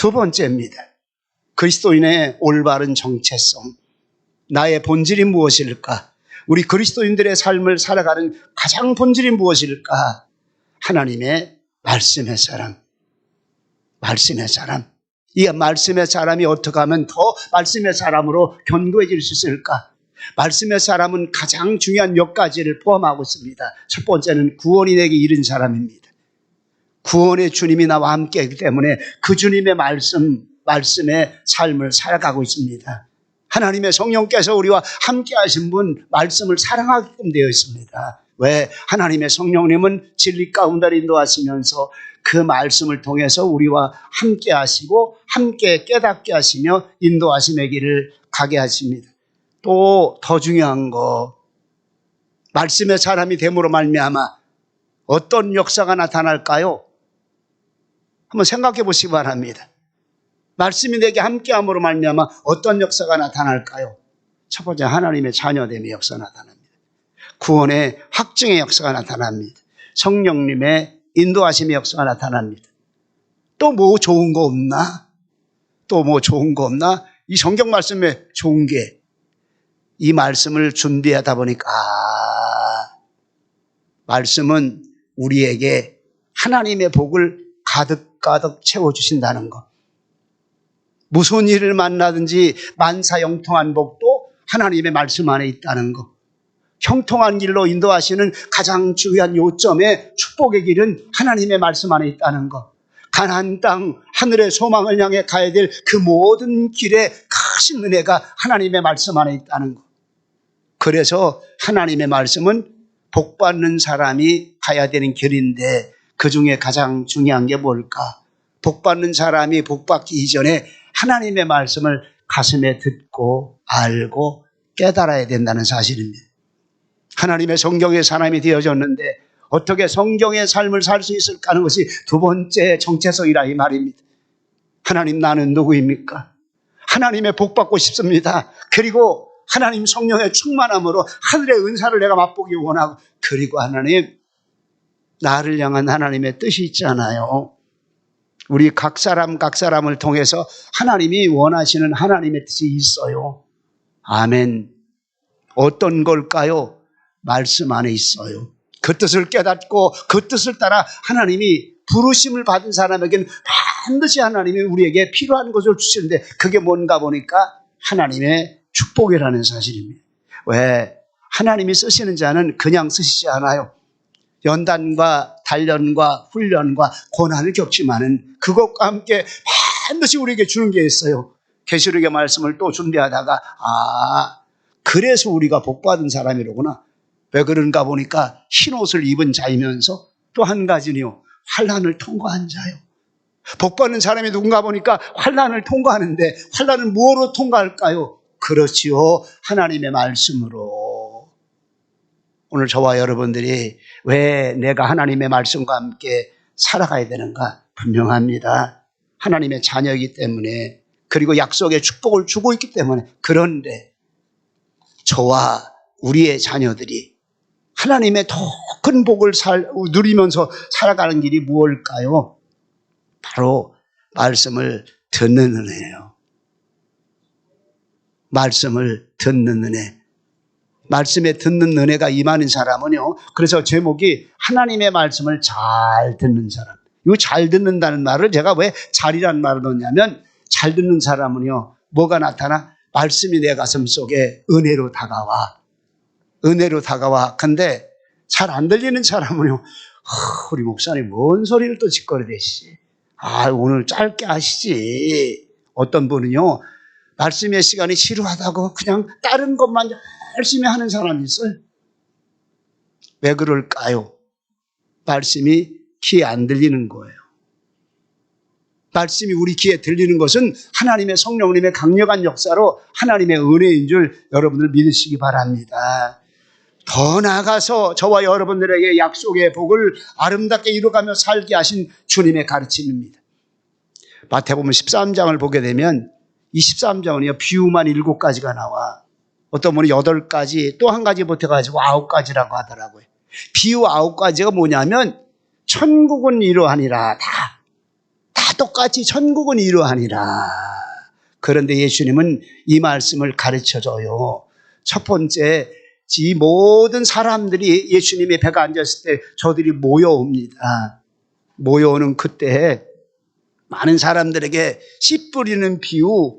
두 번째입니다. 그리스도인의 올바른 정체성. 나의 본질이 무엇일까? 우리 그리스도인들의 삶을 살아가는 가장 본질이 무엇일까? 하나님의 말씀의 사람. 말씀의 사람. 이 말씀의 사람이 어떻게 하면 더 말씀의 사람으로 견고해질 수 있을까? 말씀의 사람은 가장 중요한 몇 가지를 포함하고 있습니다. 첫 번째는 구원이 내게 이른 사람입니다. 구원의 주님이 나와 함께하기 때문에 그 주님의 말씀의 삶을 살아가고 있습니다. 하나님의 성령께서 우리와 함께 하신 분, 말씀을 사랑하게끔 되어 있습니다. 왜? 하나님의 성령님은 진리 가운데 인도하시면서 그 말씀을 통해서 우리와 함께 하시고 함께 깨닫게 하시며 인도하심의 길을 가게 하십니다. 또 더 중요한 거, 말씀의 사람이 됨으로 말미암아 어떤 역사가 나타날까요? 한번 생각해 보시기 바랍니다. 말씀이 내게 함께함으로 말미암아 어떤 역사가 나타날까요? 첫 번째, 하나님의 자녀됨의 역사가 나타납니다. 구원의 확증의 역사가 나타납니다. 성령님의 인도하심의 역사가 나타납니다. 또 뭐 좋은 거 없나? 또 뭐 좋은 거 없나? 이 성경 말씀에 좋은 게, 이 말씀을 준비하다 보니까 말씀은 우리에게 하나님의 복을 가득가득 채워주신다는 것. 무슨 일을 만나든지 만사형통한 복도 하나님의 말씀 안에 있다는 것. 형통한 길로 인도하시는 가장 중요한 요점의 축복의 길은 하나님의 말씀 안에 있다는 것. 가나안 땅, 하늘의 소망을 향해 가야 될 그 모든 길에 크신 은혜가 하나님의 말씀 안에 있다는 것. 그래서 하나님의 말씀은 복받는 사람이 가야 되는 길인데, 그 중에 가장 중요한 게 뭘까? 복받는 사람이 복받기 이전에 하나님의 말씀을 가슴에 듣고 알고 깨달아야 된다는 사실입니다. 하나님의 성경의 사람이 되어졌는데 어떻게 성경의 삶을 살 수 있을까 하는 것이 두 번째 정체성이라 이 말입니다. 하나님, 나는 누구입니까? 하나님의 복 받고 싶습니다. 그리고 하나님 성령의 충만함으로 하늘의 은사를 내가 맛보기 원하고, 그리고 하나님, 나를 향한 하나님의 뜻이 있잖아요. 우리 각 사람을 통해서 하나님이 원하시는 하나님의 뜻이 있어요. 아멘. 어떤 걸까요? 말씀 안에 있어요. 그 뜻을 깨닫고 그 뜻을 따라 하나님이 부르심을 받은 사람에게는 반드시 하나님이 우리에게 필요한 것을 주시는데, 그게 뭔가 보니까 하나님의 축복이라는 사실입니다. 왜? 하나님이 쓰시는 자는 그냥 쓰시지 않아요. 연단과 단련과 훈련과 고난을 겪지만은 그것과 함께 반드시 우리에게 주는 게 있어요. 계시록의 말씀을 또 준비하다가 그래서 우리가 복받은 사람이로구나. 왜 그런가 보니까 흰옷을 입은 자이면서 또 한 가지는요, 환난을 통과한 자요. 복받는 사람이 누군가 보니까 환난을 통과하는데, 환난을 무엇으로 통과할까요? 그렇지요, 하나님의 말씀으로. 오늘 저와 여러분들이 왜 내가 하나님의 말씀과 함께 살아가야 되는가? 분명합니다. 하나님의 자녀이기 때문에, 그리고 약속의 축복을 주고 있기 때문에. 그런데 저와 우리의 자녀들이 하나님의 더 큰 복을 누리면서 살아가는 길이 무엇일까요? 바로 말씀을 듣는 은혜예요. 말씀을 듣는 은혜. 말씀에 듣는 은혜가 임하는 사람은요, 그래서 제목이 하나님의 말씀을 잘 듣는 사람. 이 잘 듣는다는 말을 제가 왜 잘이라는 말을 넣냐면, 잘 듣는 사람은요, 뭐가 나타나? 말씀이 내 가슴 속에 은혜로 다가와. 은혜로 다가와. 근데 잘 안 들리는 사람은요, 우리 목사님 뭔 소리를 또 짓거리대시. 오늘 짧게 하시지. 어떤 분은요, 말씀의 시간이 지루하다고 그냥 다른 것만 열심히 하는 사람이 있어요. 왜 그럴까요? 말씀이 귀에 안 들리는 거예요. 말씀이 우리 귀에 들리는 것은 하나님의 성령님의 강력한 역사로 하나님의 은혜인 줄 여러분들 믿으시기 바랍니다. 더 나아가서 저와 여러분들에게 약속의 복을 아름답게 이루어가며 살게 하신 주님의 가르침입니다. 마태복음 13장을 보게 되면 이 13장은요, 비유만 7가지가 나와. 어떤 분은 8가지, 또 한 가지 못해가지고 9가지라고 하더라고요. 비유 9가지가 뭐냐면, 천국은 이러하니라. 다 다 똑같이 천국은 이러하니라. 그런데 예수님은 이 말씀을 가르쳐줘요. 첫 번째, 이 모든 사람들이 예수님의 배가 앉았을 때 저들이 모여옵니다. 모여오는 그때 많은 사람들에게 씨 뿌리는 비유,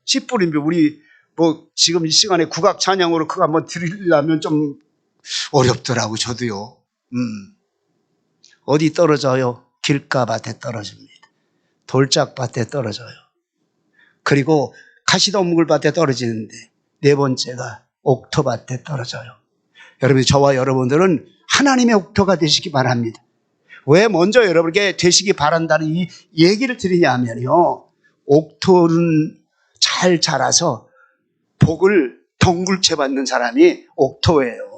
씨 뿌리는 비유, 우리 뭐 지금 이 시간에 국악 찬양으로 그거 한번 드리려면 좀 어렵더라고, 저도요. 어디 떨어져요? 길가밭에 떨어집니다. 돌짝밭에 떨어져요. 그리고 가시덤굴밭에 떨어지는데 네 번째가 옥토밭에 떨어져요. 여러분, 저와 여러분들은 하나님의 옥토가 되시기 바랍니다. 왜 먼저 여러분에게 되시기 바란다는 이 얘기를 드리냐면요, 옥토는 잘 자라서 복을 덩굴채 받는 사람이 옥토예요.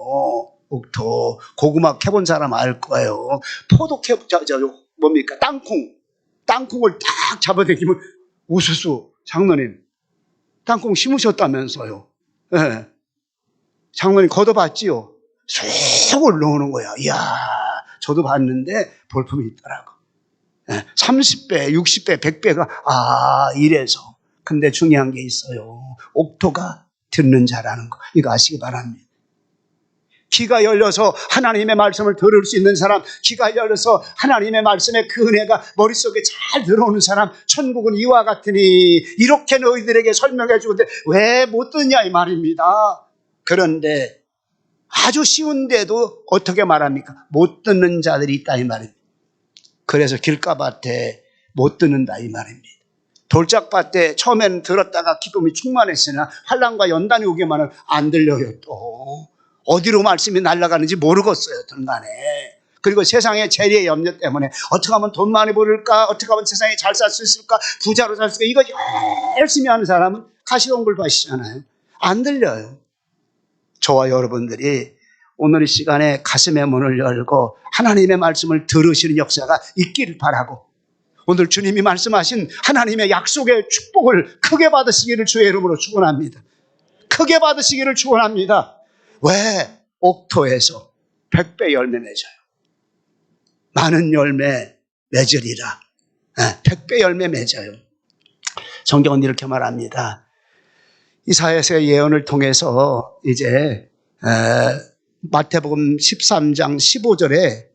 옥토. 고구마 캐본 사람 알 거예요. 포도 뭡니까? 땅콩을 딱 잡아당기면 우수수 장로님 땅콩 심으셨다면서요. 네. 장로님 걷어봤지요. 쑥 올라오는 거야. 이야, 저도 봤는데 볼품이 있더라고. 30배, 60배, 100배가 이래서. 근데 중요한 게 있어요. 옥토가 듣는 자라는 거. 이거 아시기 바랍니다. 귀가 열려서 하나님의 말씀을 들을 수 있는 사람, 귀가 열려서 하나님의 말씀의 그 은혜가 머릿속에 잘 들어오는 사람, 천국은 이와 같으니 이렇게 너희들에게 설명해 주는데 왜 못 듣냐 이 말입니다. 그런데 아주 쉬운데도 어떻게 말합니까? 못 듣는 자들이 있다 이 말입니다. 그래서 길가밭에 못 듣는다 이 말입니다. 돌짝밭에 처음에는 들었다가 기쁨이 충만했으나 환난과 연단이 오기만 하면 안 들려요. 또 어디로 말씀이 날아가는지 모르겠어요, 등간에. 그리고 세상의 재리의 염려 때문에 어떻게 하면 돈 많이 벌을까, 어떻게 하면 세상에 잘 살 수 있을까, 부자로 살 수 있을까, 이거 열심히 하는 사람은 가시덤굴밭이잖아요. 안 들려요. 저와 여러분들이 오늘 이 시간에 가슴의 문을 열고 하나님의 말씀을 들으시는 역사가 있기를 바라고, 오늘 주님이 말씀하신 하나님의 약속의 축복을 크게 받으시기를 주의 이름으로 축원합니다. 크게 받으시기를 축원합니다. 왜? 옥토에서 100배 열매 맺어요. 많은 열매 맺으리라. 100배 열매 맺어요. 성경은 이렇게 말합니다. 이사야서의 예언을 통해서 이제 마태복음 13장 15절에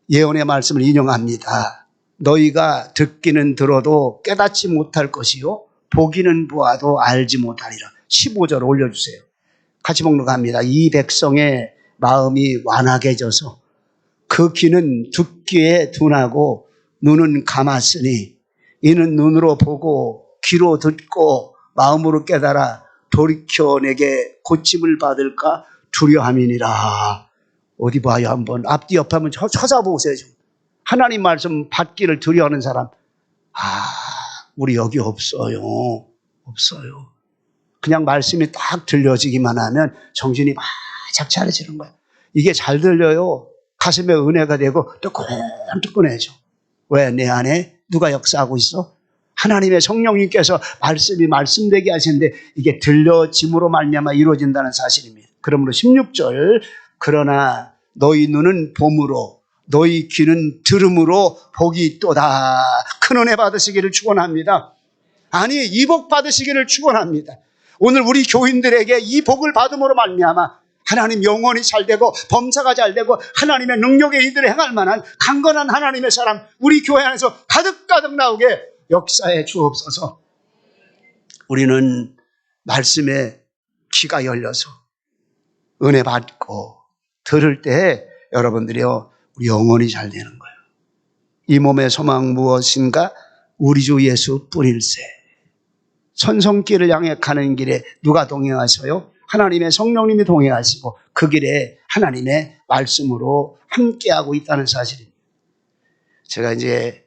예언의 말씀을 인용합니다. 너희가 듣기는 들어도 깨닫지 못할 것이요 보기는 보아도 알지 못하리라. 15절 올려주세요. 같이 목록합니다. 이 백성의 마음이 완악해져서 그 귀는 듣기에 둔하고 눈은 감았으니 이는 눈으로 보고 귀로 듣고 마음으로 깨달아 돌이켜 내게 고침을 받을까 두려함이니라. 어디 봐요 한번. 앞뒤 옆에 한번 찾아보세요. 하나님 말씀 받기를 두려워하는 사람, 우리 여기 없어요. 없어요. 그냥 말씀이 딱 들려지기만 하면 정신이 바짝 차려지는 거예요. 이게 잘 들려요. 가슴에 은혜가 되고 뜨끈뜨끈해져. 왜? 내 안에 누가 역사하고 있어? 하나님의 성령님께서 말씀이 말씀되게 하시는데 이게 들려짐으로 말미암아 이루어진다는 사실입니다. 그러므로 16절, 그러나 너희 눈은 봄으로 너희 귀는 들음으로 복이 있도다. 큰 은혜 받으시기를 축원합니다. 아니, 이 복 받으시기를 축원합니다. 오늘 우리 교인들에게 이 복을 받음으로 말미암아 하나님 영혼이 잘 되고 범사가 잘 되고 하나님의 능력의 일들을 행할 만한 강건한 하나님의 사람 우리 교회 안에서 가득가득 나오게 역사해 주옵소서. 우리는 말씀에 귀가 열려서 은혜 받고 들을 때 여러분들이요, 우리 영혼이 잘 되는 거예요. 이 몸의 소망 무엇인가? 우리 주 예수 뿌릴세. 천성길을 향해 가는 길에 누가 동행하셔요? 하나님의 성령님이 동행하시고 그 길에 하나님의 말씀으로 함께하고 있다는 사실입니다. 제가 이제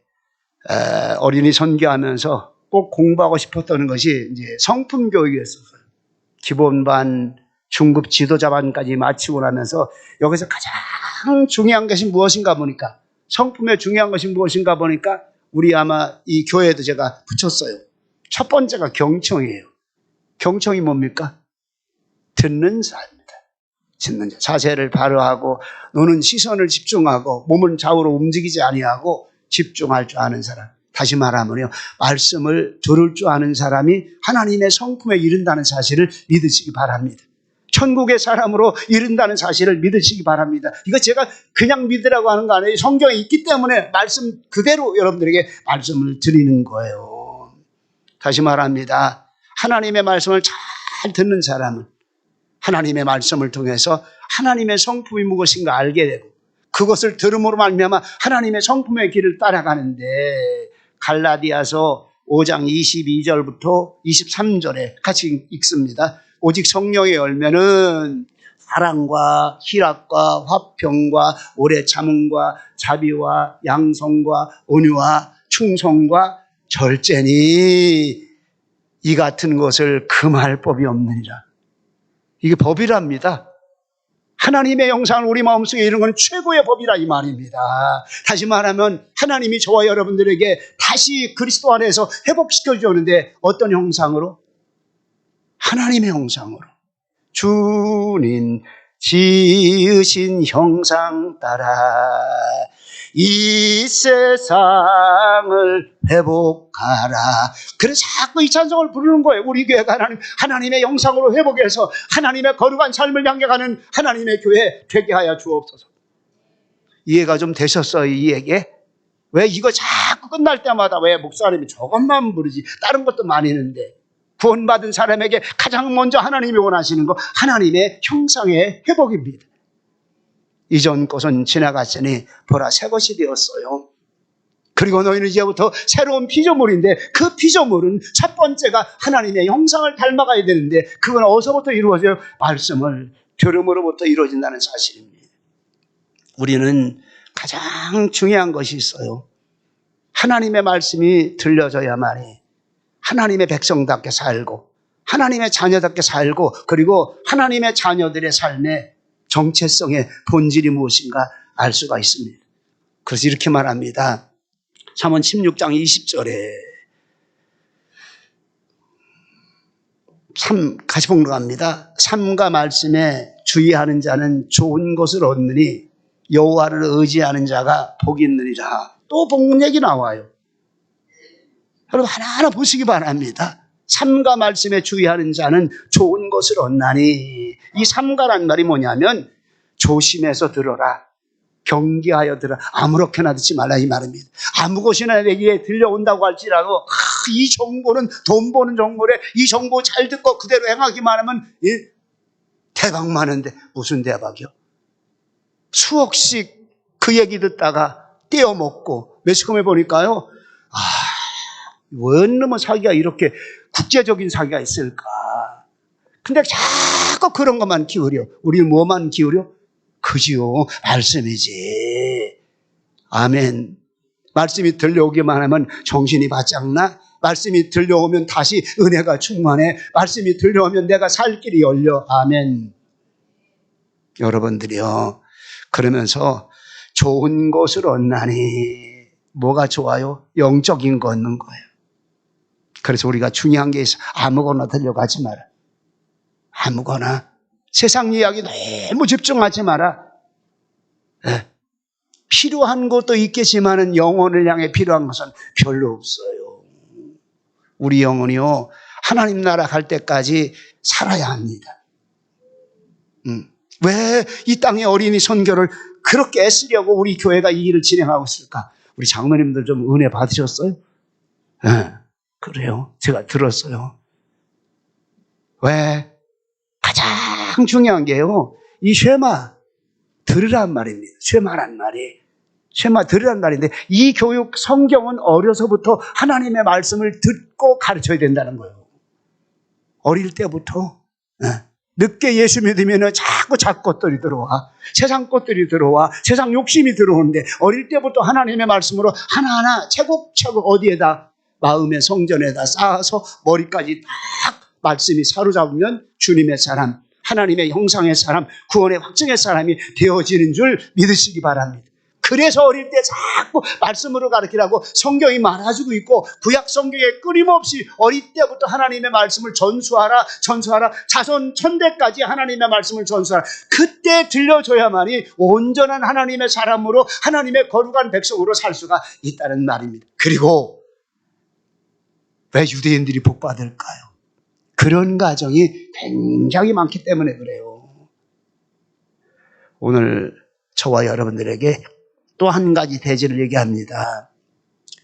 어린이 선교하면서 꼭 공부하고 싶었던 것이 이제 성품 교육이었어요. 기본반, 중급 지도자반까지 마치고 나면서 여기서 가장 중요한 것이 무엇인가 보니까, 성품의 중요한 것이 무엇인가 보니까 우리 아마 이 교회에도 제가 붙였어요. 첫 번째가 경청이에요. 경청이 뭡니까? 듣는 자입니다. 듣는 자. 자세를 바로 하고 눈은 시선을 집중하고 몸은 좌우로 움직이지 아니하고 집중할 줄 아는 사람. 다시 말하면요, 말씀을 들을 줄 아는 사람이 하나님의 성품에 이른다는 사실을 믿으시기 바랍니다. 천국의 사람으로 이른다는 사실을 믿으시기 바랍니다. 이거 제가 그냥 믿으라고 하는 거 아니에요. 성경에 있기 때문에 말씀 그대로 여러분들에게 말씀을 드리는 거예요. 다시 말합니다. 하나님의 말씀을 잘 듣는 사람은 하나님의 말씀을 통해서 하나님의 성품이 무엇인가 알게 되고, 그것을 들음으로 말미암아 하나님의 성품의 길을 따라가는데, 갈라디아서 5장 22절부터 23절에 같이 읽습니다. 오직 성령의 열매는 사랑과 희락과 화평과 오래 참음과 자비와 양성과 온유와 충성과 절제니 이 같은 것을 금할 법이 없느니라. 이게 법이랍니다. 하나님의 형상을 우리 마음속에 이루는 건 최고의 법이라 이 말입니다. 다시 말하면 하나님이 저와 여러분들에게 다시 그리스도 안에서 회복시켜 주는데 어떤 형상으로? 하나님의 형상으로. 주님 지으신 형상 따라 이 세상을 회복하라. 그래서 자꾸 이 찬송을 부르는 거예요. 우리 교회가 하나님의 형상으로 회복해서 하나님의 거룩한 삶을 향해 가는 하나님의 교회 되게 하여 주옵소서. 이해가 좀 되셨어요? 이 얘기? 왜 이거 자꾸 끝날 때마다 왜 목사님이 저것만 부르지 다른 것도 많이 있는데, 구원받은 사람에게 가장 먼저 하나님이 원하시는 거 하나님의 형상의 회복입니다. 이전 것은 지나갔으니 보라 새 것이 되었어요. 그리고 너희는 이제부터 새로운 피조물인데, 그 피조물은 첫 번째가 하나님의 형상을 닮아가야 되는데, 그건 어디서부터 이루어져요? 말씀을 들음으로부터 이루어진다는 사실입니다. 우리는 가장 중요한 것이 있어요. 하나님의 말씀이 들려져야만이 하나님의 백성답게 살고 하나님의 자녀답게 살고, 그리고 하나님의 자녀들의 삶의 정체성의 본질이 무엇인가 알 수가 있습니다. 그래서 이렇게 말합니다. 잠언 16장 20절에 같이 봉독합니다. 삶과 말씀에 주의하는 자는 좋은 것을 얻느니 여호와를 의지하는 자가 복이 있느니라. 또 본 얘기 나와요. 여러분 하나하나 보시기 바랍니다. 삼가 말씀에 주의하는 자는 좋은 것을 얻나니, 이 삼가란 말이 뭐냐면 조심해서 들어라, 경계하여 들어라, 아무렇게나 듣지 말라 이 말입니다. 아무 것이나 내게 들려온다고 할지라도 이 정보는 돈 버는 정보래, 이 정보 잘 듣고 그대로 행하기만 하면 대박 많은데 무슨 대박이요? 수억씩 그 얘기 듣다가 떼어먹고 매스컴에 보니까요, 웬 놈의 사기가 이렇게 국제적인 사기가 있을까? 근데 자꾸 그런 것만 기울여. 우리는 뭐만 기울여? 그지요, 말씀이지. 아멘. 말씀이 들려오기만 하면 정신이 바짝 나. 말씀이 들려오면 다시 은혜가 충만해. 말씀이 들려오면 내가 살 길이 열려. 아멘. 여러분들이요, 그러면서 좋은 것을 얻나니, 뭐가 좋아요? 영적인 거 얻는 거예요. 그래서 우리가 중요한 게 있어. 아무거나 들려가지 마라. 아무거나. 세상 이야기 너무 집중하지 마라. 필요한 것도 있겠지만 영혼을 향해 필요한 것은 별로 없어요. 우리 영혼이요, 하나님 나라 갈 때까지 살아야 합니다. 왜 이 땅의 어린이 선교를 그렇게 애쓰려고 우리 교회가 이 일을 진행하고 있을까? 우리 장로님들 좀 은혜 받으셨어요? 네, 그래요. 제가 들었어요. 왜? 가장 중요한 게요, 이 쉐마 들으란 말입니다. 쉐마란 말이. 쉐마 들으란 말인데, 이 교육 성경은 어려서부터 하나님의 말씀을 듣고 가르쳐야 된다는 거예요. 어릴 때부터. 늦게 예수 믿으면 자꾸 잡것들이 들어와. 세상 것들이 들어와. 세상 욕심이 들어오는데, 어릴 때부터 하나님의 말씀으로 하나하나 차곡차곡 어디에다? 마음의 성전에다 쌓아서 머리까지 딱 말씀이 사로잡으면 주님의 사람, 하나님의 형상의 사람, 구원의 확증의 사람이 되어지는 줄 믿으시기 바랍니다. 그래서 어릴 때 자꾸 말씀으로 가르치라고 성경이 말해주고 있고, 구약 성경에 끊임없이 어릴 때부터 하나님의 말씀을 전수하라, 자손 천대까지 하나님의 말씀을 전수하라. 그때 들려줘야만이 온전한 하나님의 사람으로, 하나님의 거룩한 백성으로 살 수가 있다는 말입니다. 그리고 왜 유대인들이 복 받을까요? 그런 가정이 굉장히 많기 때문에 그래요. 오늘 저와 여러분들에게 또 한 가지 대지를 얘기합니다.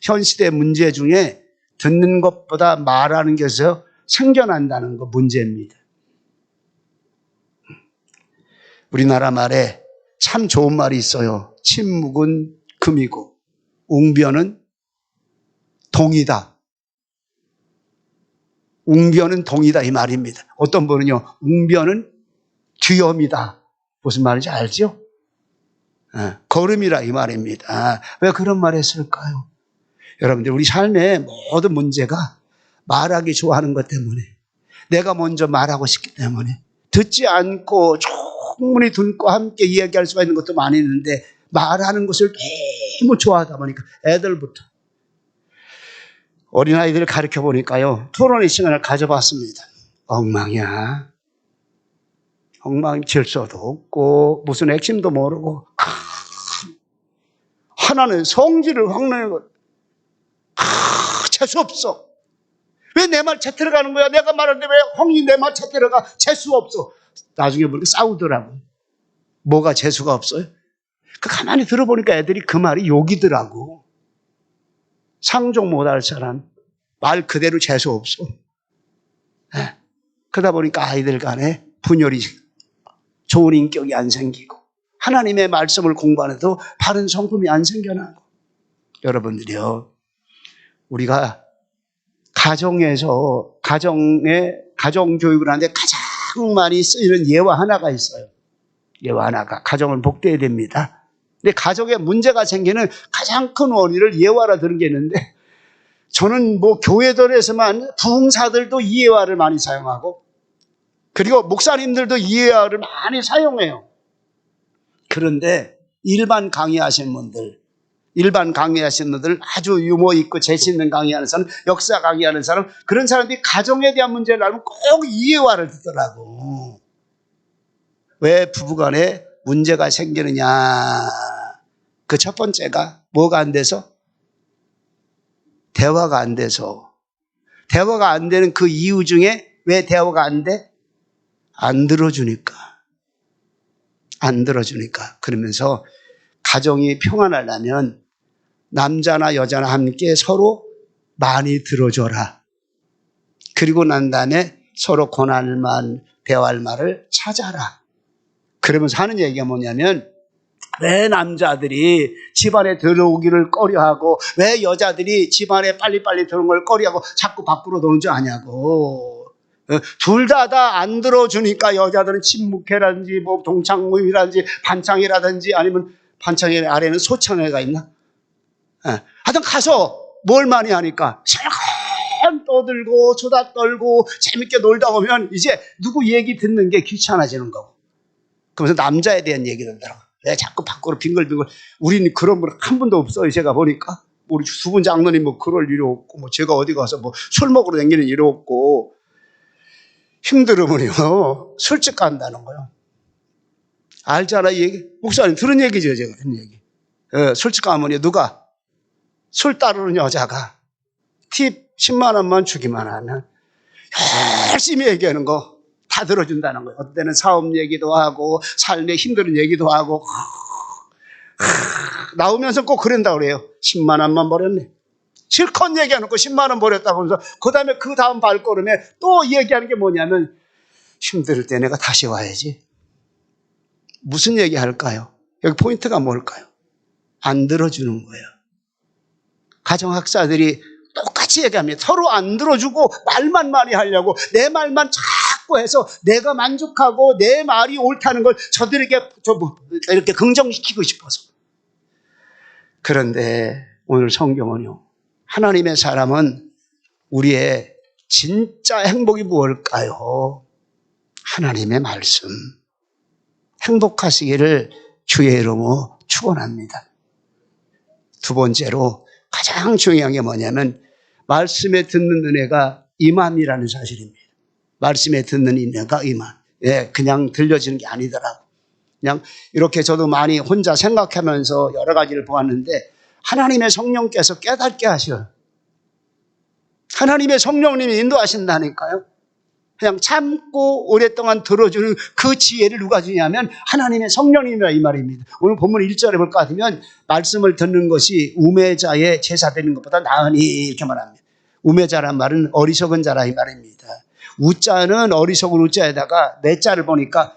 현 시대 문제 중에 듣는 것보다 말하는 것에서 생겨난다는 거 문제입니다. 우리나라 말에 참 좋은 말이 있어요. 침묵은 금이고 웅변은 동이다. 웅변은 동이다 이 말입니다. 어떤 분은요, 웅변은 뒤엄이다. 무슨 말인지 알죠? 걸음이라 이 말입니다. 왜 그런 말을 했을까요? 여러분들, 우리 삶의 모든 문제가 말하기 좋아하는 것 때문에, 내가 먼저 말하고 싶기 때문에, 듣지 않고 충분히 듣고 함께 이야기할 수가 있는 것도 많이 있는데 말하는 것을 너무 좋아하다 보니까 애들부터 어린아이들을 가르쳐 보니까요, 토론의 시간을 가져봤습니다. 엉망이야. 엉망 질서도 없고 무슨 핵심도 모르고 하나는 성질을 확 내는 것. 재수 없어. 왜 내 말 채 들어가는 거야? 내가 말하는데 왜 형이 내 말 채 들어가? 재수 없어. 나중에 보니까 싸우더라고. 뭐가 재수가 없어요? 가만히 들어보니까 애들이 그 말이 욕이더라고. 상종 못할 사람, 말 그대로 재수 없어. 그러다 보니까 아이들 간에 분열이, 좋은 인격이 안 생기고 하나님의 말씀을 공부하는데도 바른 성품이 안 생겨나고. 여러분들이요, 우리가 가정에서 가정교육을 하는데 가장 많이 쓰이는 예화 하나가 있어요. 예화 하나가, 가정은 복되어야 됩니다. 근데 가정에 문제가 생기는 가장 큰 원인을 예화라 들은 게 있는데, 저는 교회들에서만 부흥사들도 이 예화를 많이 사용하고, 그리고 목사님들도 이 예화를 많이 사용해요. 그런데 일반 강의하시는 분들 아주 유머 있고 재치 있는 강의하는 사람, 역사 강의하는 사람, 그런 사람들이 가정에 대한 문제를 알면 꼭 이 예화를 듣더라고. 왜 부부간에 문제가 생기느냐. 그 첫 번째가 뭐가 안 돼서? 대화가 안 돼서. 대화가 안 되는 그 이유 중에 왜 대화가 안 돼? 안 들어주니까. 그러면서 가정이 평안하려면 남자나 여자나 함께 서로 많이 들어줘라. 그리고 난 다음에 서로 권할 말, 대화할 말을 찾아라. 그러면서 하는 얘기가 뭐냐면, 왜 남자들이 집안에 들어오기를 꺼려하고 왜 여자들이 집안에 빨리빨리 들어오는 걸 꺼려하고 자꾸 밖으로 도는 줄 아냐고. 둘 다 안 들어주니까 여자들은 침묵회라든지 동창모임이라든지 반창회라든지, 아니면 반창회 아래는 소창회가 있나? 하여튼 가서 뭘 많이 하니까 실컷 떠들고 수다 떨고 재밌게 놀다 보면 이제 누구 얘기 듣는 게 귀찮아지는 거고. 그러면서 남자에 대한 얘기를 하더라고요. 왜 자꾸 밖으로 빙글빙글. 우리는 그런 분 한 분도 없어요. 제가 보니까 우리 두 분 장로님 그럴 일이 없고, 제가 어디 가서 술 먹으러 다니는 일이 없고. 힘들으면요 술집 간다는 거예요. 알잖아 이 얘기. 목사님 들은 얘기죠. 제가 들은 얘기. 술집 가면 누가 술 따르는 여자가 팁 10만 원만 주기만 하면 열심히 얘기하는 거 다 들어준다는 거예요. 어떤 때는 사업 얘기도 하고 삶에 힘든 얘기도 하고. 나오면서 꼭 그런다고 그래요. 10만 원만 버렸네. 실컷 얘기해놓고 10만 원 버렸다고 하면서 그 다음 발걸음에 또 얘기하는 게 뭐냐면, 힘들 때 내가 다시 와야지. 무슨 얘기 할까요? 여기 포인트가 뭘까요? 안 들어주는 거예요. 가정학자들이 똑같이 얘기합니다. 서로 안 들어주고 말만 많이 하려고, 내 말만 자꾸 해서 내가 만족하고 내 말이 옳다는 걸 저들에게 이렇게 긍정시키고 싶어서. 그런데 오늘 성경은요, 하나님의 사람은 우리의 진짜 행복이 무엇일까요? 하나님의 말씀. 행복하시기를 주의 이름으로 축원합니다. 두 번째로 가장 중요한 게 뭐냐면, 말씀에 듣는 은혜가 임함이라는 사실입니다. 말씀에 듣는 은혜가 임함. 그냥 들려지는 게 아니더라고. 그냥 이렇게 저도 많이 혼자 생각하면서 여러 가지를 보았는데, 하나님의 성령께서 깨닫게 하셔요. 하나님의 성령님이 인도하신다니까요. 그냥 참고 오랫동안 들어주는 그 지혜를 누가 주냐면 하나님의 성령님이라 이 말입니다. 오늘 본문 1절에 볼까 하면 말씀을 듣는 것이 우매자의 제사 되는 것보다 나으니 이렇게 말합니다. 우매자란 말은 어리석은 자라 이 말입니다. 우자는 어리석은 우자에다가 매자를 보니까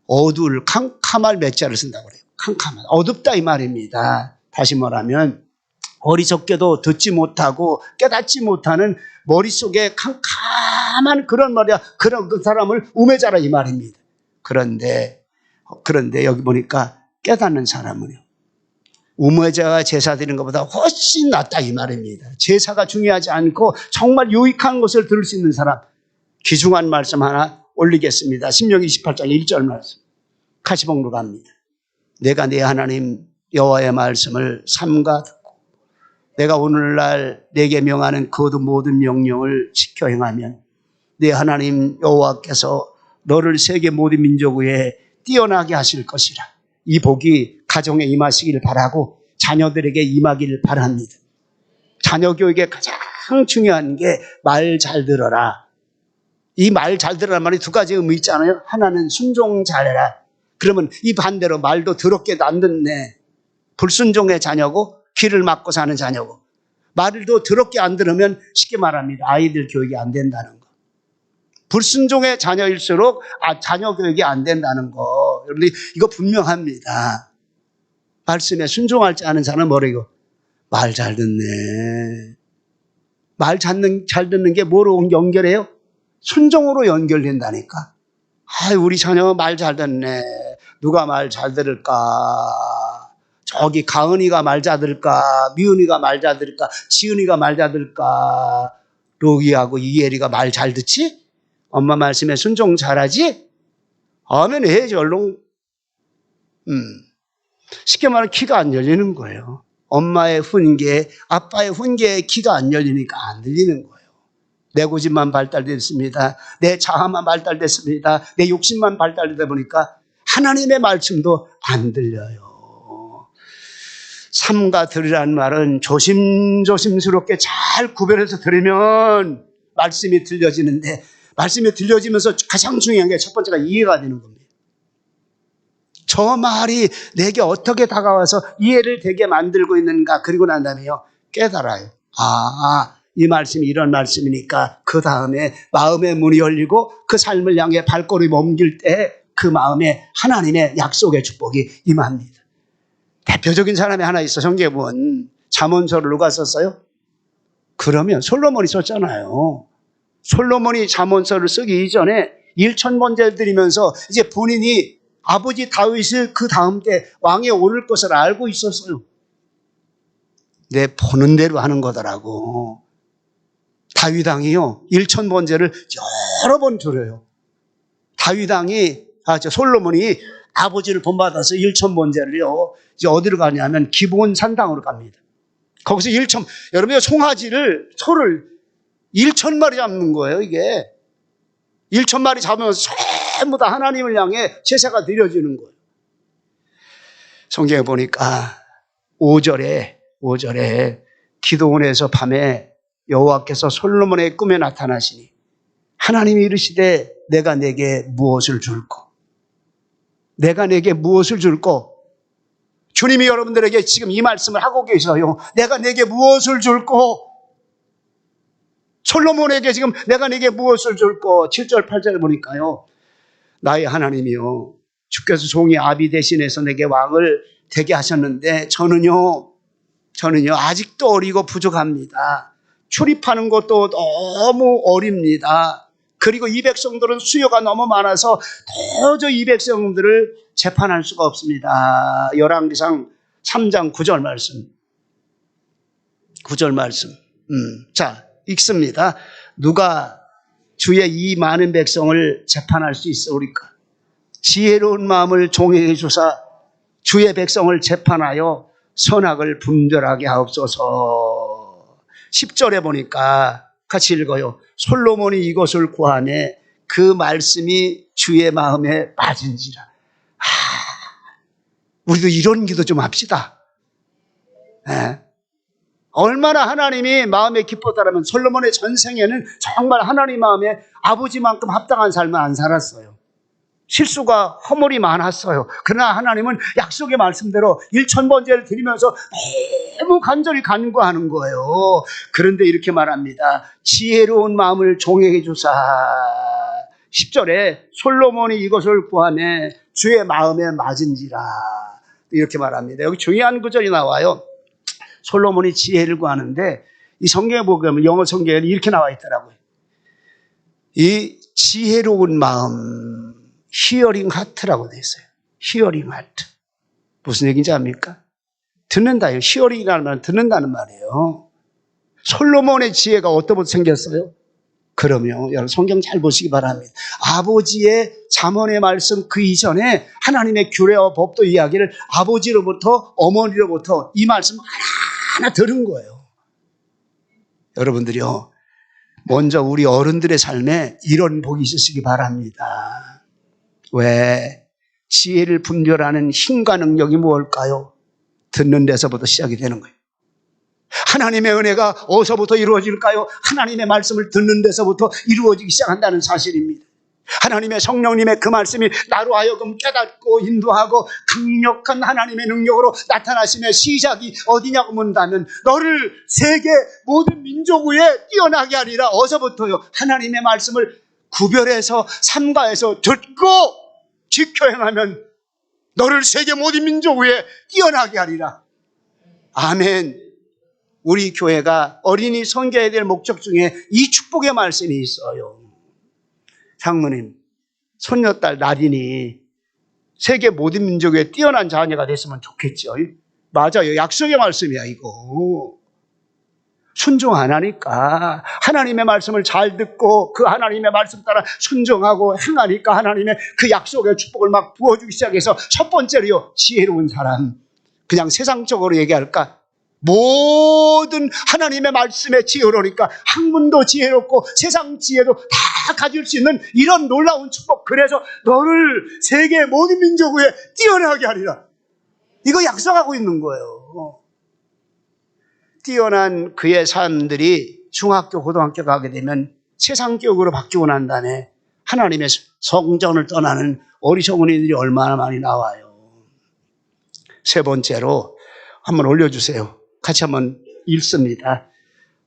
어두울 캄캄할 매자를 쓴다고 그래요. 캄캄한 어둡다 이 말입니다. 다시 말하면 어리석게도 듣지 못하고 깨닫지 못하는 머릿속에 캄캄한 그런 말이야. 그런 그 사람을 우매자라 이 말입니다. 그런데 여기 보니까 깨닫는 사람은요. 우매자가 제사 드리는 것보다 훨씬 낫다 이 말입니다. 제사가 중요하지 않고 정말 유익한 것을 들을 수 있는 사람. 귀중한 말씀 하나 올리겠습니다. 신명기 28장 1절 말씀. 가시복로 갑니다. 내가 네 하나님 여호와의 말씀을 삼가 듣고 내가 오늘날 내게 명하는 그 모든 명령을 지켜 행하면 네 하나님 여호와께서 너를 세계 모든 민족 위에 뛰어나게 하실 것이라. 이 복이 가정에 임하시길 바라고 자녀들에게 임하기를 바랍니다. 자녀 교육에 가장 중요한 게 말 잘 들어라. 이 말 잘 들어라 말이 두 가지 의미 있잖아요. 하나는 순종 잘해라. 그러면 이 반대로 말도 더럽게도 안 듣네. 불순종의 자녀고 귀를 막고 사는 자녀고 말도 더럽게 안 들으면 쉽게 말합니다. 아이들 교육이 안 된다는 거. 불순종의 자녀일수록 자녀 교육이 안 된다는 거. 여러분들 이거 분명합니다. 말씀에 순종하지 않은 자는 뭐래요? 말 잘 듣네. 말 잘 듣는 게 뭐로 연결해요? 순종으로 연결된다니까. 우리 자녀 말 잘 듣네. 누가 말 잘 들을까? 저기 가은이가 말 잘 들을까? 미은이가 말 잘 들을까? 지은이가 말 잘 들을까? 로기하고 이혜리가 말 잘 듣지? 엄마 말씀에 순종 잘하지? 아멘 해야지 얼른. 쉽게 말하면 귀가 안 열리는 거예요. 엄마의 훈계, 아빠의 훈계에 귀가 안 열리니까 안 들리는 거예요. 내 고집만 발달됐습니다. 내 자아만 발달됐습니다. 내 욕심만 발달되다 보니까 하나님의 말씀도 안 들려요. 삼가 들으라는 말은 조심조심스럽게 잘 구별해서 들으면 말씀이 들려지는데 말씀이 들려지면서 가장 중요한 게 첫 번째가 이해가 되는 겁니다. 저 말이 내게 어떻게 다가와서 이해를 되게 만들고 있는가. 그리고 난 다음에요. 깨달아요. 이 말씀이 이런 말씀이니까 그 다음에 마음의 문이 열리고 그 삶을 향해 발걸음이 옮길 때 그 마음에 하나님의 약속의 축복이 임합니다. 대표적인 사람이 하나 있어. 성경에 보면 잠언서를 누가 썼어요? 그러면 솔로몬이 썼잖아요. 솔로몬이 잠언서를 쓰기 이전에 1000번제를 드리면서 이제 본인이 아버지 다윗을 그 다음 때 왕에 오를 것을 알고 있었어요. 내 보는 대로 하는 거더라고. 다윗 왕이요 1000번제를 여러 번 드려요. 다윗 왕이 솔로몬이 아버지를 본받아서 1000번제를요 이제 어디로 가냐면 기브온 산당으로 갑니다. 거기서 여러분 소를 1000마리 잡는 거예요. 이게 1000마리 잡으면서 전부 다 하나님을 향해 제사가 드려지는 거예요. 성경에 보니까 5절에 기도원에서 밤에 여호와께서 솔로몬의 꿈에 나타나시니 하나님이 이르시되 내가 내게 무엇을 줄꼬? 내가 내게 무엇을 줄꼬? 주님이 여러분들에게 지금 이 말씀을 하고 계셔요. 내가 내게 무엇을 줄꼬? 솔로몬에게 지금 내가 내게 무엇을 줄꼬? 7절 8절 보니까요. 나의 하나님이요. 주께서 종이 아비 대신해서 내게 왕을 되게 하셨는데 저는요 아직도 어리고 부족합니다. 출입하는 것도 너무 어립니다. 그리고 이 백성들은 수요가 너무 많아서 도저히 이 백성들을 재판할 수가 없습니다. 열왕기상 3장 9절 말씀. 9절 말씀. 자, 읽습니다. 누가 주의 이 많은 백성을 재판할 수 있으리까? 지혜로운 마음을 종에게 주사 주의 백성을 재판하여 선악을 분별하게 하옵소서. 10절에 보니까 같이 읽어요. 솔로몬이 이것을 구하매 그 말씀이 주의 마음에 빠진지라. 우리도 이런 기도 좀 합시다. 얼마나 하나님이 마음에 기뻤다면 솔로몬의 전생에는 정말 하나님 마음에 아버지만큼 합당한 삶을 안 살았어요. 실수가 허물이 많았어요. 그러나 하나님은 약속의 말씀대로 1000번째를 드리면서 너무 간절히 간구하는 거예요. 그런데 이렇게 말합니다. 지혜로운 마음을 종에게 주사. 10절에 솔로몬이 이것을 구하매 주의 마음에 맞은지라. 이렇게 말합니다. 여기 중요한 구절이 나와요. 솔로몬이 지혜를 구하는데 이 성경에 보면 영어 성경에는 이렇게 나와 있더라고요. 이 지혜로운 마음, 히어링 하트라고 되어 있어요. 히어링 하트. 무슨 얘기인지 압니까? 듣는다요. 히어링이라는 말은 듣는다는 말이에요. 솔로몬의 지혜가 어떻게 생겼어요? 그러면 여러분 성경 잘 보시기 바랍니다. 아버지의 잠언의 말씀 그 이전에 하나님의 규례와 법도 이야기를 아버지로부터 어머니로부터 이 말씀 하나 들은 거예요. 여러분들이요, 먼저 우리 어른들의 삶에 이런 복이 있으시기 바랍니다. 왜? 지혜를 분별하는 힘과 능력이 무엇일까요? 듣는 데서부터 시작이 되는 거예요. 하나님의 은혜가 어디서부터 이루어질까요? 하나님의 말씀을 듣는 데서부터 이루어지기 시작한다는 사실입니다. 하나님의 성령님의 그 말씀이 나로 하여금 깨닫고 인도하고 강력한 하나님의 능력으로 나타나심의 시작이 어디냐고 묻는다면 너를 세계 모든 민족 위에 뛰어나게 하리라. 어디서부터요? 하나님의 말씀을 구별해서 삼가해서 듣고 지켜 행하면 너를 세계 모든 민족 위에 뛰어나게 하리라. 아멘. 우리 교회가 어린이 섬겨야 될 목적 중에 이 축복의 말씀이 있어요. 장모님, 손녀딸 나린이 세계 모든 민족에 뛰어난 자녀가 됐으면 좋겠죠. 맞아요. 약속의 말씀이야 이거. 순종 안 하니까, 하나님의 말씀을 잘 듣고 그 하나님의 말씀 따라 순종하고 행하니까 하나님의 그 약속의 축복을 막 부어주기 시작해서 첫 번째로요, 지혜로운 사람. 그냥 세상적으로 얘기할까? 모든 하나님의 말씀에 지혜로우니까 학문도 지혜롭고 세상 지혜도 다 가질 수 있는 이런 놀라운 축복. 그래서 너를 세계 모든 민족 위에 뛰어나게 하리라. 이거 약속하고 있는 거예요. 뛰어난 그의 사람들이 중학교, 고등학교 가게 되면 세상 교육으로 바뀌고 난 다음에 하나님의 성전을 떠나는 어리석은이들이 얼마나 많이 나와요. 세 번째로 한번 올려주세요. 같이 한번 읽습니다.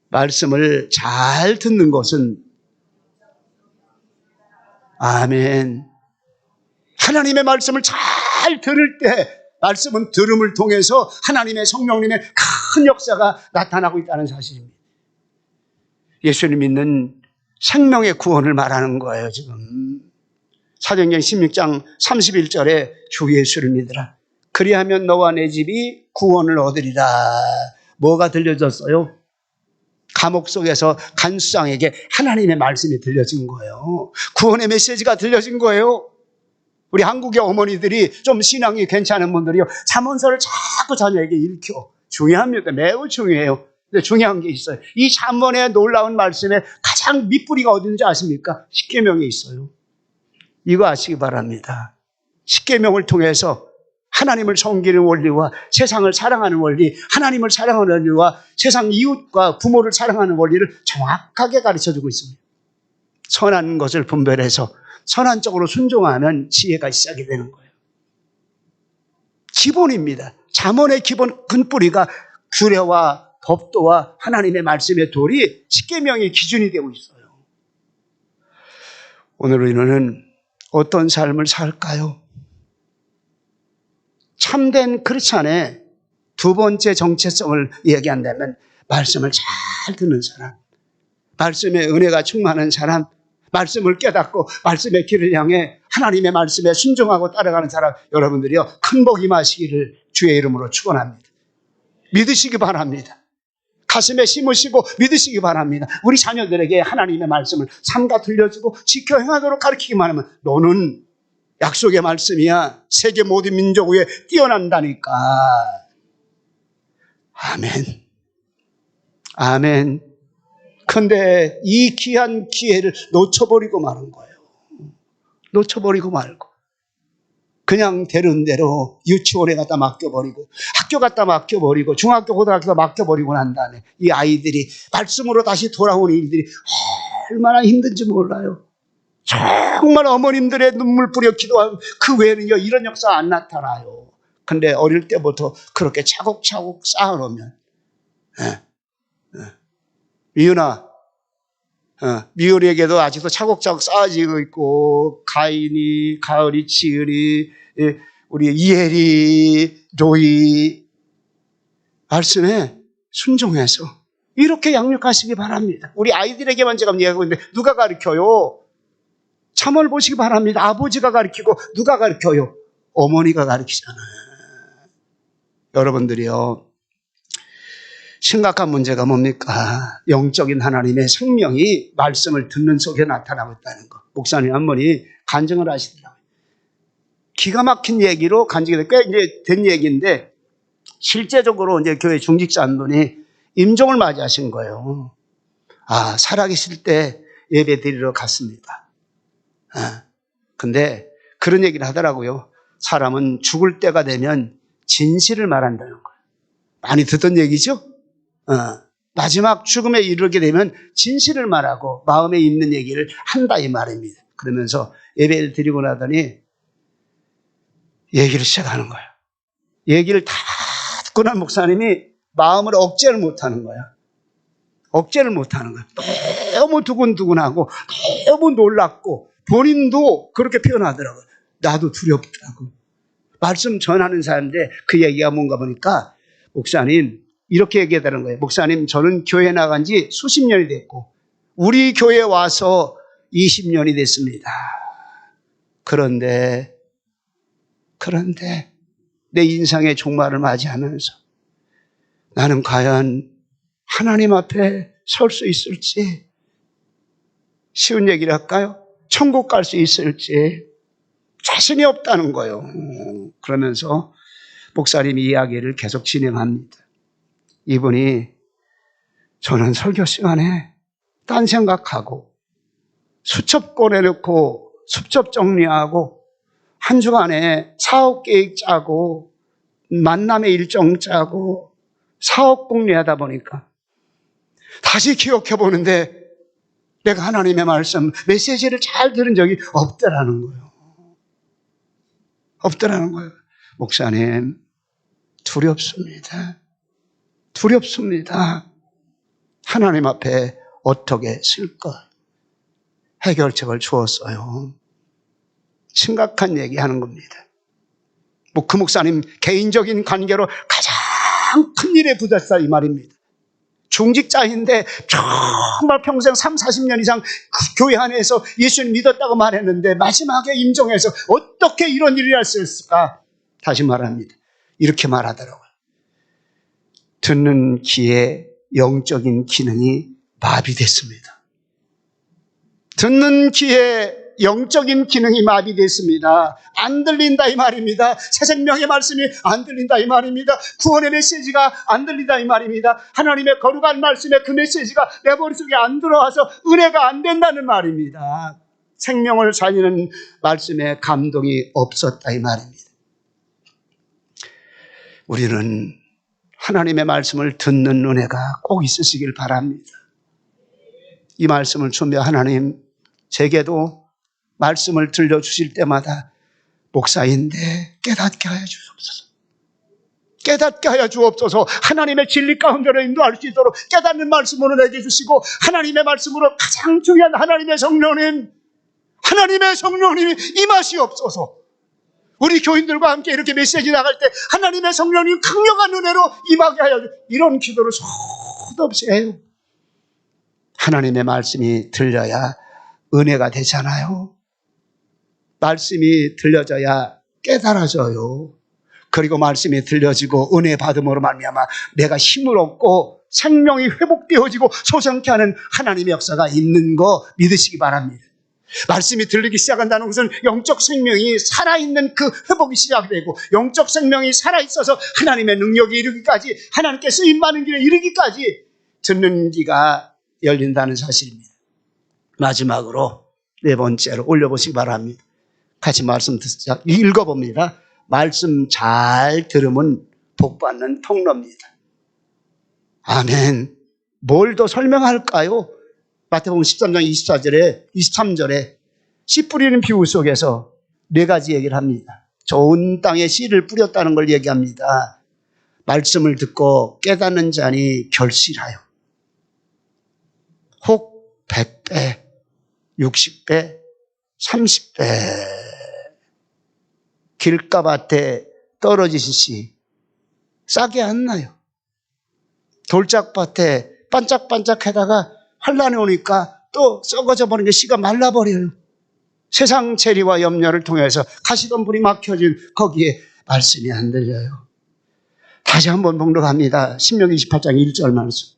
말씀을 잘 듣는 것은, 아멘. 하나님의 말씀을 잘 들을 때 말씀은 들음을 통해서 하나님의 성령님의 큰 역사가 나타나고 있다는 사실입니다. 예수님 믿는 생명의 구원을 말하는 거예요. 지금 사도행전 16장 31절에 주 예수를 믿으라. 그리하면 너와 내 집이 구원을 얻으리라. 뭐가 들려졌어요? 감옥 속에서 간수장에게 하나님의 말씀이 들려진 거예요. 구원의 메시지가 들려진 거예요. 우리 한국의 어머니들이 좀 신앙이 괜찮은 분들이요, 잠언서를 자꾸 자녀에게 읽혀. 중요합니다. 매우 중요해요. 근데 중요한 게 있어요. 이 잠언의 놀라운 말씀에 가장 밑뿌리가 어딘지 아십니까? 십계명에 있어요. 이거 아시기 바랍니다. 십계명을 통해서 하나님을 섬기는 원리와 세상을 사랑하는 원리, 하나님을 사랑하는 원리와 세상 이웃과 부모를 사랑하는 원리를 정확하게 가르쳐주고 있습니다. 선한 것을 분별해서 선한 쪽으로 순종하면 지혜가 시작이 되는 거예요. 기본입니다. 잠언의 기본 근뿌리가 규례와 법도와 하나님의 말씀의 돌이 십계명의 기준이 되고 있어요. 오늘 우리는 어떤 삶을 살까요? 참된 크리스찬의 두 번째 정체성을 얘기한다면 말씀을 잘 듣는 사람, 말씀의 은혜가 충만한 사람, 말씀을 깨닫고 말씀의 길을 향해 하나님의 말씀에 순종하고 따라가는 사람, 여러분들이요, 큰 복 임하시기를 주의 이름으로 축원합니다. 믿으시기 바랍니다. 가슴에 심으시고 믿으시기 바랍니다. 우리 자녀들에게 하나님의 말씀을 삼가 들려주고 지켜 행하도록 가르치기만 하면 너는 약속의 말씀이야. 세계 모든 민족 위에 뛰어난다니까. 아멘. 아멘. 근데 이 귀한 기회를 놓쳐버리고 마는 거예요. 놓쳐버리고 말고. 그냥 되는 대로 유치원에 갖다 맡겨버리고 학교 갖다 맡겨버리고 중학교 고등학교 맡겨버리고 난 다음에 이 아이들이 말씀으로 다시 돌아오는 일들이 얼마나 힘든지 몰라요. 정말 어머님들의 눈물 뿌려 기도하고 그 외에는요 이런 역사 안 나타나요. 근데 어릴 때부터 그렇게 차곡차곡 쌓아놓으면 미은아, 미을에게도 아직도 차곡차곡 쌓아지고 있고 가인이, 가을이, 치을이, 우리 이엘이, 로이 말씀에 순종해서 이렇게 양육하시기 바랍니다. 우리 아이들에게만 제가 얘기하고 있는데 누가 가르쳐요? 참을 보시기 바랍니다. 아버지가 가르치고 누가 가르쳐요? 어머니가 가르치잖아요. 여러분들이요, 심각한 문제가 뭡니까? 영적인 하나님의 생명이 말씀을 듣는 속에 나타나고 있다는 거. 목사님 한 분이 간증을 하시더라고요. 기가 막힌 얘기로 간증이 꽤 이제 된 얘기인데 실제적으로 이제 교회 중직자 한 분이 임종을 맞이하신 거예요. 아, 살아계실 때 예배 드리러 갔습니다. 근데 그런 얘기를 하더라고요. 사람은 죽을 때가 되면 진실을 말한다는 거예요. 많이 듣던 얘기죠? 마지막 죽음에 이르게 되면 진실을 말하고 마음에 있는 얘기를 한다 이 말입니다. 그러면서 예배를 드리고 나더니 얘기를 시작하는 거예요. 얘기를 다 듣고 난 목사님이 마음을 억제를 못하는 거야. 억제를 못하는 거야. 너무 두근두근하고 너무 놀랍고 본인도 그렇게 표현하더라고요. 나도 두렵더라고. 말씀 전하는 사람인데 그 얘기가 뭔가 보니까 목사님 이렇게 얘기하다는 거예요. 목사님 저는 교회 나간 지 수십 년이 됐고 우리 교회에 와서 20년이 됐습니다. 그런데 내 인생의 종말을 맞이하면서 나는 과연 하나님 앞에 설 수 있을지, 쉬운 얘기를 할까요? 천국 갈 수 있을지 자신이 없다는 거예요. 그러면서 목사님이 이야기를 계속 진행합니다. 이분이 저는 설교 시간에 딴 생각하고 수첩 꺼내놓고 수첩 정리하고 한 주간에 사업 계획 짜고 만남의 일정 짜고 사업 공리하다 보니까 다시 기억해 보는데 내가 하나님의 말씀 메시지를 잘 들은 적이 없더라는 거예요. 없더라는 거예요. 목사님 두렵습니다. 두렵습니다. 하나님 앞에 어떻게 쓸까? 해결책을 주었어요. 심각한 얘기하는 겁니다. 그 목사님 개인적인 관계로 가장 큰 일에 부딪혔다 이 말입니다. 중직자인데 정말 평생 3, 40년 이상 그 교회 안에서 예수님 믿었다고 말했는데 마지막에 임종해서 어떻게 이런 일이 할 수 있을까? 다시 말합니다. 이렇게 말하더라고요. 듣는 귀의 영적인 기능이 마비됐습니다. 듣는 귀의 영적인 기능이 마비됐습니다. 안 들린다 이 말입니다. 새 생명의 말씀이 안 들린다 이 말입니다. 구원의 메시지가 안 들린다 이 말입니다. 하나님의 거룩한 말씀의 그 메시지가 내 머릿속에 안 들어와서 은혜가 안 된다는 말입니다. 생명을 살리는 말씀에 감동이 없었다 이 말입니다. 우리는 하나님의 말씀을 듣는 은혜가 꼭 있으시길 바랍니다. 이 말씀을 주며 하나님 제게도 말씀을 들려주실 때마다 목사인데 깨닫게 하여 주옵소서. 깨닫게 하여 주옵소서. 하나님의 진리 가운데로 인도할 수 있도록 깨닫는 말씀으로 내게 주시고 하나님의 말씀으로 가장 중요한 하나님의 성령님이 임하시옵소서. 우리 교인들과 함께 이렇게 메시지 나갈 때 하나님의 성령님 강력한 은혜로 임하게 하여 이런 기도를 수도 없이 해요. 하나님의 말씀이 들려야 은혜가 되잖아요. 말씀이 들려져야 깨달아져요. 그리고 말씀이 들려지고 은혜 받음으로 말미암아 내가 힘을 얻고 생명이 회복되어지고 소생케 하는 하나님의 역사가 있는 거 믿으시기 바랍니다. 말씀이 들리기 시작한다는 것은 영적 생명이 살아있는 그 회복이 시작되고 영적 생명이 살아있어서 하나님의 능력이 이르기까지 하나님께 쓰임받는 길에 이르기까지 듣는 귀가 열린다는 사실입니다. 마지막으로 네 번째로 올려보시기 바랍니다. 같이 말씀 듣자. 읽어봅니다. 말씀 잘 들으면 복받는 통로입니다. 아멘. 뭘 더 설명할까요? 마태복음 13장 24절에 23절에 씨 뿌리는 비유 속에서 네 가지 얘기를 합니다. 좋은 땅에 씨를 뿌렸다는 걸 얘기합니다. 말씀을 듣고 깨닫는 자니 결실하여 혹 100배, 60배, 30배 길가밭에 떨어지신 씨 싸게 안 나요. 돌짝밭에 반짝반짝하다가 환란이 오니까 또 썩어져 버린 게 씨가 말라버려요. 세상 재리와 염려를 통해서 가시던 불이 막혀진 거기에 말씀이 안 들려요. 다시 한번 봉독합니다. 신명기 28장 1절 말씀.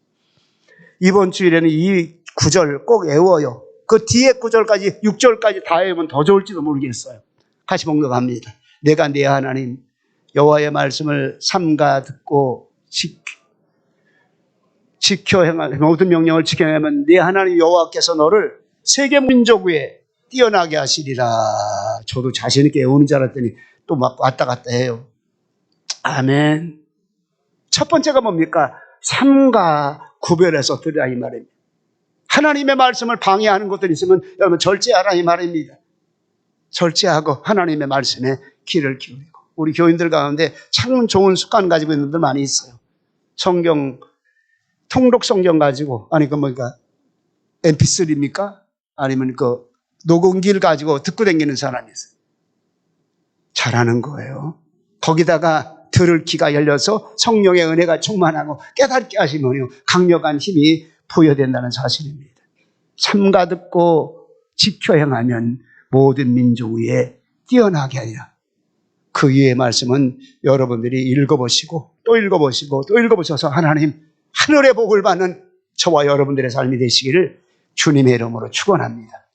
이번 주일에는 이 구절 꼭 외워요. 그 뒤에 구절까지 6절까지 다 외우면 더 좋을지도 모르겠어요. 같이 봉독합니다. 내가 네 하나님 여호와의 말씀을 삼가 듣고 지켜 행하는 모든 명령을 지켜 행하면 네 하나님 여호와께서 너를 세계 민족 위에 뛰어나게 하시리라. 저도 자신 있게 외우는 줄 알았더니 또 막 왔다 갔다 해요. 아멘. 첫 번째가 뭡니까? 삼가 구별해서 들으라 이 말입니다. 하나님의 말씀을 방해하는 것들이 있으면 여러분 절제하라 이 말입니다. 절제하고 하나님의 말씀에 귀를 기울이고. 우리 교인들 가운데 참 좋은 습관 가지고 있는 분들 많이 있어요. 성경 통독 성경 가지고 아니 그 뭐니까 MP3입니까? 아니면 그 녹음기를 가지고 듣고 다니는 사람이 있어요. 잘하는 거예요. 거기다가 들을 귀가 열려서 성령의 은혜가 충만하고 깨닫게 하시면요 강력한 힘이 부여된다는 사실입니다. 삼가 듣고 지켜 행하면 모든 민족 위에 뛰어나게 하리라. 그 위의 말씀은 여러분들이 읽어보시고 또 읽어보시고 또 읽어보셔서 하나님 하늘의 복을 받는 저와 여러분들의 삶이 되시기를 주님의 이름으로 축원합니다.